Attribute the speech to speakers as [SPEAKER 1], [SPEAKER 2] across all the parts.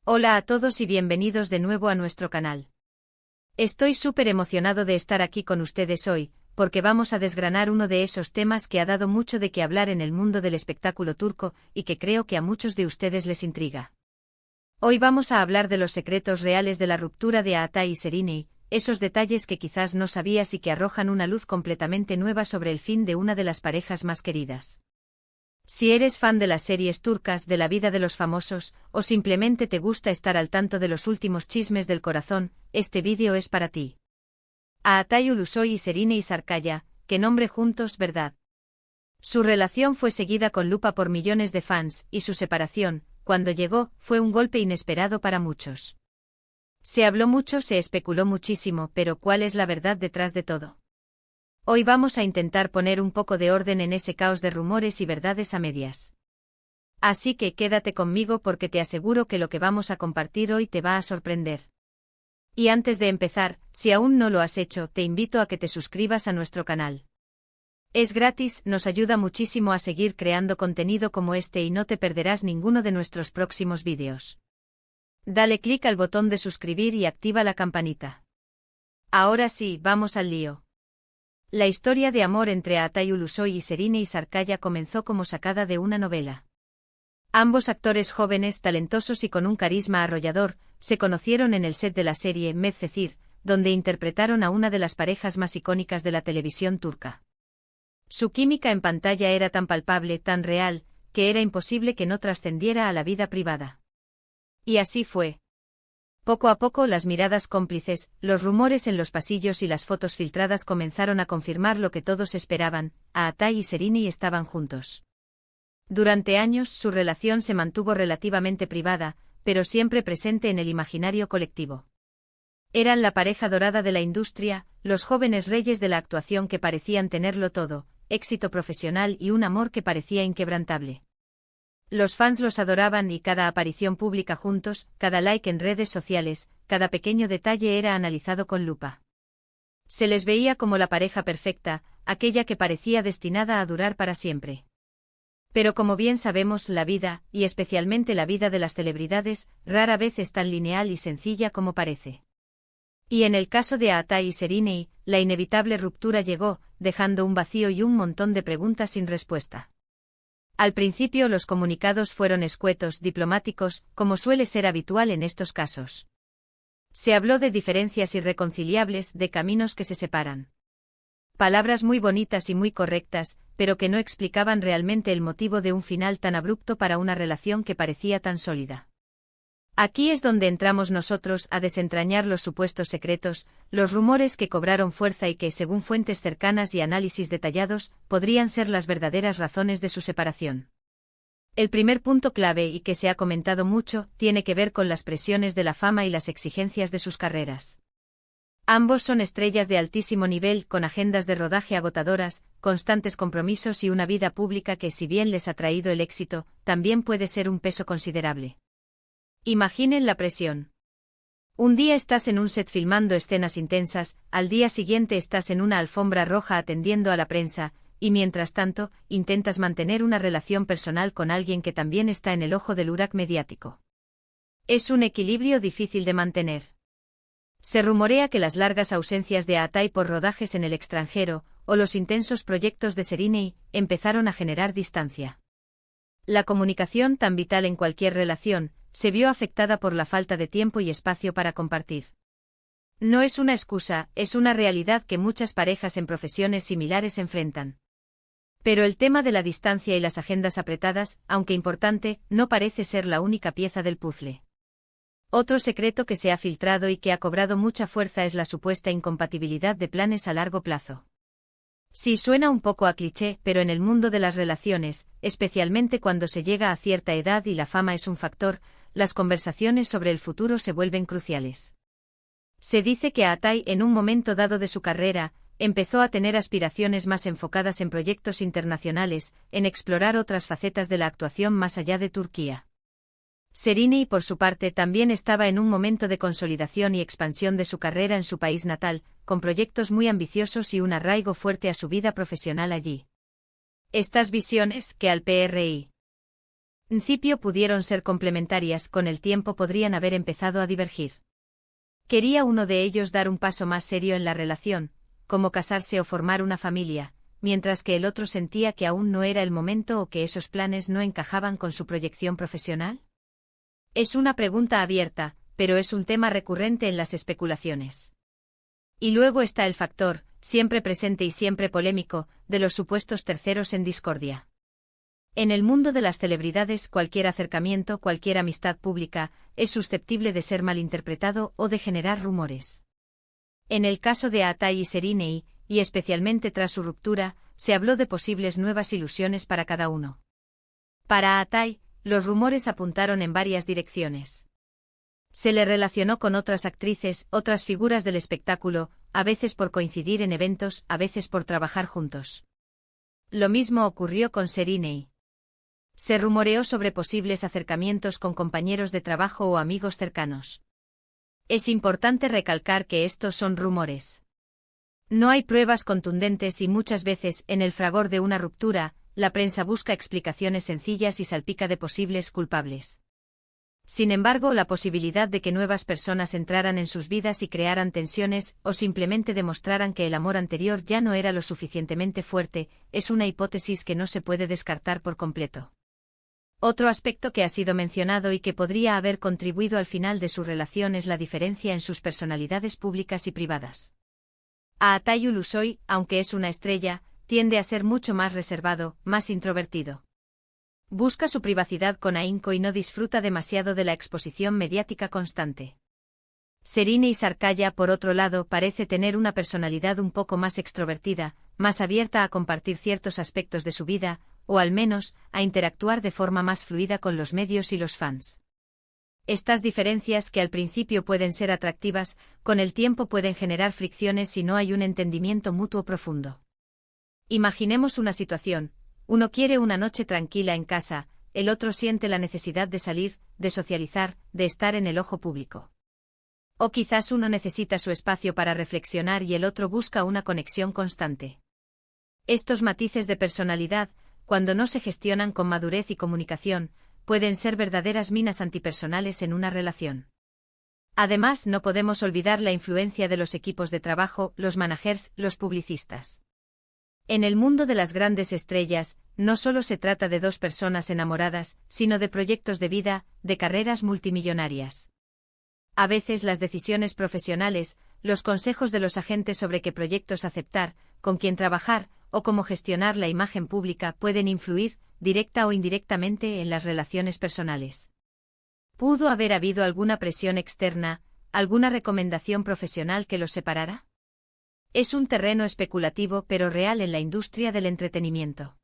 [SPEAKER 1] Hola a todos y bienvenidos de nuevo a nuestro canal. Estoy súper emocionado de estar aquí con ustedes hoy, porque vamos a desgranar uno de esos temas que ha dado mucho de qué hablar en el mundo del espectáculo turco y que creo que a muchos de ustedes les intriga. Hoy vamos a hablar de los secretos reales de la ruptura de Atay y Serenay, esos detalles que quizás no sabías y que arrojan una luz completamente nueva sobre el fin de una de las parejas más queridas. Si eres fan de las series turcas, de la vida de los famosos, o simplemente te gusta estar al tanto de los últimos chismes del corazón, este vídeo es para ti. Atay Ulusoy y Serenay Sarıkaya, que nombre juntos, ¿verdad? Su relación fue seguida con lupa por millones de fans, y su separación, cuando llegó, fue un golpe inesperado para muchos. Se habló mucho, se especuló muchísimo, pero ¿cuál es la verdad detrás de todo? Hoy vamos a intentar poner un poco de orden en ese caos de rumores y verdades a medias. Así que quédate conmigo porque te aseguro que lo que vamos a compartir hoy te va a sorprender. Y antes de empezar, si aún no lo has hecho, te invito a que te suscribas a nuestro canal. Es gratis, nos ayuda muchísimo a seguir creando contenido como este y no te perderás ninguno de nuestros próximos vídeos. Dale clic al botón de suscribir y activa la campanita. Ahora sí, vamos al lío. La historia de amor entre Atay Ulusoy y Serenay Sarıkaya comenzó como sacada de una novela. Ambos actores jóvenes, talentosos y con un carisma arrollador, se conocieron en el set de la serie Medcezir, donde interpretaron a una de las parejas más icónicas de la televisión turca. Su química en pantalla era tan palpable, tan real, que era imposible que no trascendiera a la vida privada. Y así fue. Poco a poco las miradas cómplices, los rumores en los pasillos y las fotos filtradas comenzaron a confirmar lo que todos esperaban: Atay y Serenay estaban juntos. Durante años su relación se mantuvo relativamente privada, pero siempre presente en el imaginario colectivo. Eran la pareja dorada de la industria, los jóvenes reyes de la actuación que parecían tenerlo todo, éxito profesional y un amor que parecía inquebrantable. Los fans los adoraban y cada aparición pública juntos, cada like en redes sociales, cada pequeño detalle era analizado con lupa. Se les veía como la pareja perfecta, aquella que parecía destinada a durar para siempre. Pero como bien sabemos, la vida, y especialmente la vida de las celebridades, rara vez es tan lineal y sencilla como parece. Y en el caso de Atay y Serenay, la inevitable ruptura llegó, dejando un vacío y un montón de preguntas sin respuesta. Al principio los comunicados fueron escuetos, diplomáticos, como suele ser habitual en estos casos. Se habló de diferencias irreconciliables, de caminos que se separan. Palabras muy bonitas y muy correctas, pero que no explicaban realmente el motivo de un final tan abrupto para una relación que parecía tan sólida. Aquí es donde entramos nosotros a desentrañar los supuestos secretos, los rumores que cobraron fuerza y que, según fuentes cercanas y análisis detallados, podrían ser las verdaderas razones de su separación. El primer punto clave, y que se ha comentado mucho, tiene que ver con las presiones de la fama y las exigencias de sus carreras. Ambos son estrellas de altísimo nivel, con agendas de rodaje agotadoras, constantes compromisos y una vida pública que, si bien les ha traído el éxito, también puede ser un peso considerable. Imaginen la presión. Un día estás en un set filmando escenas intensas, al día siguiente estás en una alfombra roja atendiendo a la prensa, y mientras tanto, intentas mantener una relación personal con alguien que también está en el ojo del huracán mediático. Es un equilibrio difícil de mantener. Se rumorea que las largas ausencias de Atay por rodajes en el extranjero, o los intensos proyectos de Serenay, empezaron a generar distancia. La comunicación, tan vital en cualquier relación, se vio afectada por la falta de tiempo y espacio para compartir. No es una excusa, es una realidad que muchas parejas en profesiones similares enfrentan. Pero el tema de la distancia y las agendas apretadas, aunque importante, no parece ser la única pieza del puzzle. Otro secreto que se ha filtrado y que ha cobrado mucha fuerza es la supuesta incompatibilidad de planes a largo plazo. Sí, suena un poco a cliché, pero en el mundo de las relaciones, especialmente cuando se llega a cierta edad y la fama es un factor, las conversaciones sobre el futuro se vuelven cruciales. Se dice que Atay, en un momento dado de su carrera, empezó a tener aspiraciones más enfocadas en proyectos internacionales, en explorar otras facetas de la actuación más allá de Turquía. Serenay, por su parte, también estaba en un momento de consolidación y expansión de su carrera en su país natal, con proyectos muy ambiciosos y un arraigo fuerte a su vida profesional allí. Estas visiones, que al PRI principio pudieron ser complementarias, con el tiempo podrían haber empezado a divergir. Quería uno de ellos dar un paso más serio en la relación, como casarse o formar una familia, mientras que el otro sentía que aún no era el momento o que esos planes no encajaban con su proyección profesional. Es una pregunta abierta, pero es un tema recurrente en las especulaciones. Y luego está el factor, siempre presente y siempre polémico, de los supuestos terceros en discordia. En el mundo de las celebridades, cualquier acercamiento, cualquier amistad pública, es susceptible de ser malinterpretado o de generar rumores. En el caso de Atay y Serínei, y especialmente tras su ruptura, se habló de posibles nuevas ilusiones para cada uno. Para Atay, los rumores apuntaron en varias direcciones. Se le relacionó con otras actrices, otras figuras del espectáculo, a veces por coincidir en eventos, a veces por trabajar juntos. Lo mismo ocurrió con Serínei. Se rumoreó sobre posibles acercamientos con compañeros de trabajo o amigos cercanos. Es importante recalcar que estos son rumores. No hay pruebas contundentes y muchas veces, en el fragor de una ruptura, la prensa busca explicaciones sencillas y salpica de posibles culpables. Sin embargo, la posibilidad de que nuevas personas entraran en sus vidas y crearan tensiones, o simplemente demostraran que el amor anterior ya no era lo suficientemente fuerte, es una hipótesis que no se puede descartar por completo. Otro aspecto que ha sido mencionado y que podría haber contribuido al final de su relación es la diferencia en sus personalidades públicas y privadas. Atay Ulusoy, aunque es una estrella, tiende a ser mucho más reservado, más introvertido. Busca su privacidad con ahínco y no disfruta demasiado de la exposición mediática constante. Serínei Sarkaya, por otro lado, parece tener una personalidad un poco más extrovertida, más abierta a compartir ciertos aspectos de su vida, o al menos, a interactuar de forma más fluida con los medios y los fans. Estas diferencias, que al principio pueden ser atractivas, con el tiempo pueden generar fricciones si no hay un entendimiento mutuo profundo. Imaginemos una situación: uno quiere una noche tranquila en casa, el otro siente la necesidad de salir, de socializar, de estar en el ojo público. O quizás uno necesita su espacio para reflexionar y el otro busca una conexión constante. Estos matices de personalidad, cuando no se gestionan con madurez y comunicación, pueden ser verdaderas minas antipersonales en una relación. Además, no podemos olvidar la influencia de los equipos de trabajo, los managers, los publicistas. En el mundo de las grandes estrellas, no solo se trata de dos personas enamoradas, sino de proyectos de vida, de carreras multimillonarias. A veces las decisiones profesionales, los consejos de los agentes sobre qué proyectos aceptar, con quién trabajar, o cómo gestionar la imagen pública pueden influir, directa o indirectamente, en las relaciones personales. ¿Pudo haber habido alguna presión externa, alguna recomendación profesional que los separara? Es un terreno especulativo pero real en la industria del entretenimiento.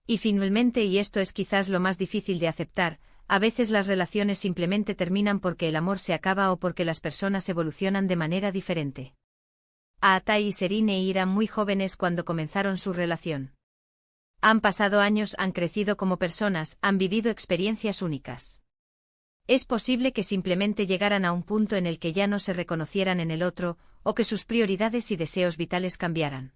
[SPEAKER 1] Y finalmente, y esto es quizás lo más difícil de aceptar, a veces las relaciones simplemente terminan porque el amor se acaba o porque las personas evolucionan de manera diferente. Atay y Serínei eran muy jóvenes cuando comenzaron su relación. Han pasado años, han crecido como personas, han vivido experiencias únicas. Es posible que simplemente llegaran a un punto en el que ya no se reconocieran en el otro, o que sus prioridades y deseos vitales cambiaran.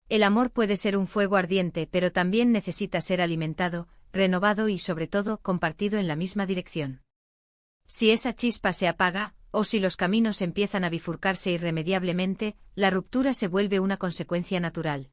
[SPEAKER 1] El amor puede ser un fuego ardiente, pero también necesita ser alimentado, renovado y sobre todo compartido en la misma dirección. Si esa chispa se apaga, o si los caminos empiezan a bifurcarse irremediablemente, la ruptura se vuelve una consecuencia natural.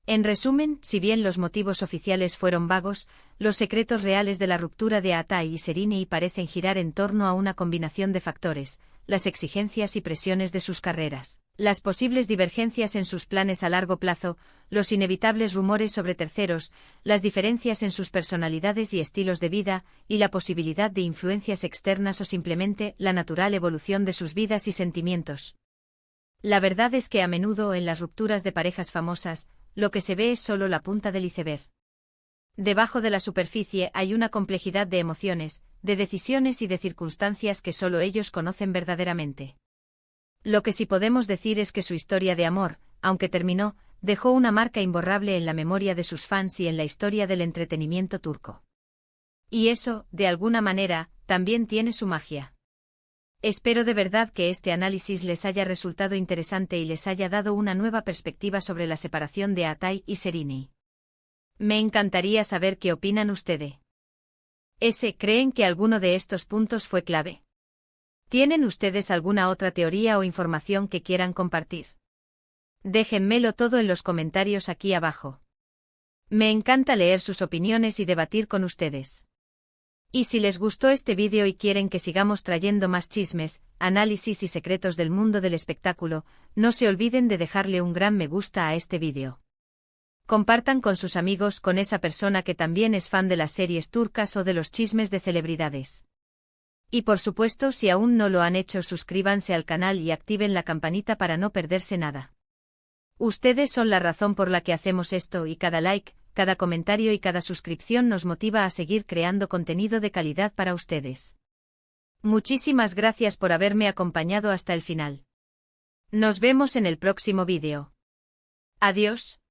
[SPEAKER 1] En resumen, si bien los motivos oficiales fueron vagos, los secretos reales de la ruptura de Atay y Serínei parecen girar en torno a una combinación de factores: las exigencias y presiones de sus carreras, las posibles divergencias en sus planes a largo plazo, los inevitables rumores sobre terceros, las diferencias en sus personalidades y estilos de vida, y la posibilidad de influencias externas o simplemente la natural evolución de sus vidas y sentimientos. La verdad es que a menudo en las rupturas de parejas famosas, lo que se ve es solo la punta del iceberg. Debajo de la superficie hay una complejidad de emociones, de decisiones y de circunstancias que solo ellos conocen verdaderamente. Lo que sí podemos decir es que su historia de amor, aunque terminó, dejó una marca imborrable en la memoria de sus fans y en la historia del entretenimiento turco. Y eso, de alguna manera, también tiene su magia. Espero de verdad que este análisis les haya resultado interesante y les haya dado una nueva perspectiva sobre la separación de Atay y Serínei. Me encantaría saber qué opinan ustedes. ¿Creen que alguno de estos puntos fue clave? ¿Tienen ustedes alguna otra teoría o información que quieran compartir? Déjenmelo todo en los comentarios aquí abajo. Me encanta leer sus opiniones y debatir con ustedes. Y si les gustó este vídeo y quieren que sigamos trayendo más chismes, análisis y secretos del mundo del espectáculo, no se olviden de dejarle un gran me gusta a este vídeo. Compartan con sus amigos, con esa persona que también es fan de las series turcas o de los chismes de celebridades. Y por supuesto, si aún no lo han hecho, suscríbanse al canal y activen la campanita para no perderse nada. Ustedes son la razón por la que hacemos esto y cada like, cada comentario y cada suscripción nos motiva a seguir creando contenido de calidad para ustedes. Muchísimas gracias por haberme acompañado hasta el final. Nos vemos en el próximo vídeo. Adiós.